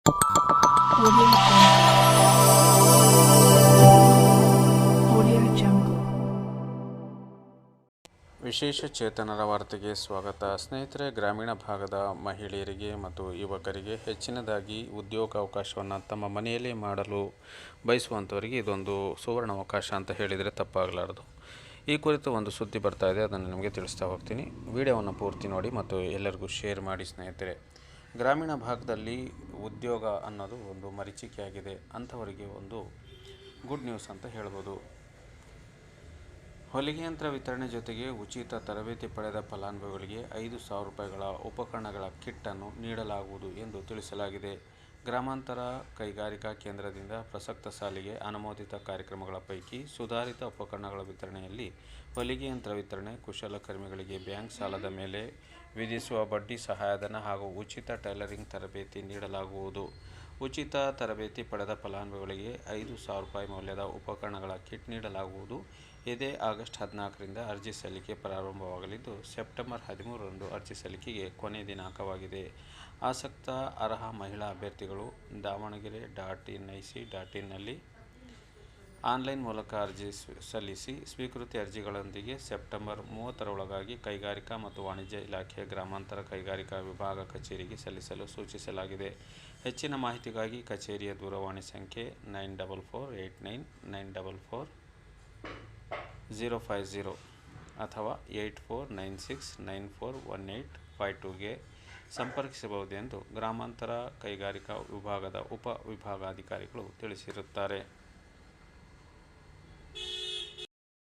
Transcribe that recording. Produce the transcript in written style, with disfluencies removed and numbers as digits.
Audio Jungle. ವಿಶೇಷ ಚೇತನರ ವಾರ್ತೆಗೆ ಸ್ವಾಗತ. ಸ್ನೇಹಿತರೆ, ಗ್ರಾಮೀಣ ಭಾಗದ ಮಹಿಳೆಯರಿಗೆ ಮತ್ತು ಯುವಕರಿಗೆ ಹೆಚ್ಚಿನದಾಗಿ ಉದ್ಯೋಗಾವಕಾಶವನ್ನು ತಮ್ಮ ಮನೆಯಲ್ಲೇ ಮಾಡಲು ಬಯಸುವಂಥವರಿಗೆ ಇದೊಂದು ಸುವರ್ಣಾವಕಾಶ ಅಂತ ಹೇಳಿದರೆ ತಪ್ಪಾಗಲಾರದು. ಈ ಕುರಿತು ಒಂದು ಸುದ್ದಿ ಬರ್ತಾ ಇದೆ, ಅದನ್ನು ನಿಮಗೆ ತಿಳಿಸ್ತಾ ಹೋಗ್ತೀನಿ. ವಿಡಿಯೋವನ್ನು ಪೂರ್ತಿ ನೋಡಿ ಮತ್ತು ಎಲ್ಲರಿಗೂ ಶೇರ್ ಮಾಡಿ. ಸ್ನೇಹಿತರೆ, ಗ್ರಾಮೀಣ ಭಾಗದಲ್ಲಿ ಉದ್ಯೋಗ ಅನ್ನೋದು ಒಂದು ಮರೀಚಿಕೆಯಾಗಿದೆ. ಅಂಥವರಿಗೆ ಒಂದು ಗುಡ್ ನ್ಯೂಸ್ ಅಂತ ಹೇಳ್ಬೋದು. ಹೊಲಿಗೆ ಯಂತ್ರ ವಿತರಣೆ ಜೊತೆಗೆ ಉಚಿತ ತರಬೇತಿ ಪಡೆದ ಫಲಾನುಭವಿಗಳಿಗೆ 5,000 ರೂಪಾಯಿಗಳ ಉಪಕರಣಗಳ ಕಿಟ್ಟನ್ನು ನೀಡಲಾಗುವುದು ಎಂದು ತಿಳಿಸಲಾಗಿದೆ. ಗ್ರಾಮಾಂತರ ಕೈಗಾರಿಕಾ ಕೇಂದ್ರದಿಂದ ಪ್ರಸಕ್ತ ಸಾಲಿಗೆ ಅನುಮೋದಿತ ಕಾರ್ಯಕ್ರಮಗಳ ಪೈಕಿ ಸುಧಾರಿತ ಉಪಕರಣಗಳ ವಿತರಣೆಯಲ್ಲಿ ಹೊಲಿಗೆ ಯಂತ್ರ ವಿತರಣೆ, ಕುಶಲಕರ್ಮಿಗಳಿಗೆ ಬ್ಯಾಂಕ್ ಸಾಲದ ಮೇಲೆ ವಿಧಿಸುವ ಬಡ್ಡಿ ಸಹಾಯಧನ ಹಾಗೂ ಉಚಿತ ಟೈಲರಿಂಗ್ ತರಬೇತಿ ನೀಡಲಾಗುವುದು. ಉಚಿತ ತರಬೇತಿ ಪಡೆದ ಫಲಾನುಭವಿಗಳಿಗೆ 5,000 ರೂಪಾಯಿ ಮೌಲ್ಯದ ಉಪಕರಣಗಳ ಕಿಟ್ ನೀಡಲಾಗುವುದು. ಇದೇ ಆಗಸ್ಟ್ 14ರಿಂದ ಅರ್ಜಿ ಸಲ್ಲಿಕೆ ಪ್ರಾರಂಭವಾಗಲಿದ್ದು, ಸೆಪ್ಟೆಂಬರ್ 13ರಂದು ಅರ್ಜಿ ಸಲ್ಲಿಕೆಗೆ ಕೊನೆ ದಿನಾಂಕವಾಗಿದೆ. ಆಸಕ್ತ ಅರ್ಹ ಮಹಿಳಾ ಅಭ್ಯರ್ಥಿಗಳು davanagere.nic.in ನಲ್ಲಿ ಆನ್ಲೈನ್ ಮೂಲಕ ಅರ್ಜಿ ಸಲ್ಲಿಸಿ ಸ್ವೀಕೃತಿ ಅರ್ಜಿಗಳೊಂದಿಗೆ ಸೆಪ್ಟೆಂಬರ್ 30ರ ಒಳಗಾಗಿ ಕೈಗಾರಿಕಾ ಮತ್ತು ವಾಣಿಜ್ಯ ಇಲಾಖೆಯ ಗ್ರಾಮಾಂತರ ಕೈಗಾರಿಕಾ ವಿಭಾಗ ಕಚೇರಿಗೆ ಸಲ್ಲಿಸಲು ಸೂಚಿಸಲಾಗಿದೆ. ಹೆಚ್ಚಿನ ಮಾಹಿತಿಗಾಗಿ ಕಚೇರಿಯ ದೂರವಾಣಿ ಸಂಖ್ಯೆ 9448944050 ಅಥವಾ 8496941852ಗೆ ಸಂಪರ್ಕಿಸಬಹುದು ಎಂದು ಗ್ರಾಮಾಂತರ ಕೈಗಾರಿಕಾ ವಿಭಾಗದ ಉಪ ವಿಭಾಗಾಧಿಕಾರಿಗಳು ತಿಳಿಸಿರುತ್ತಾರೆ.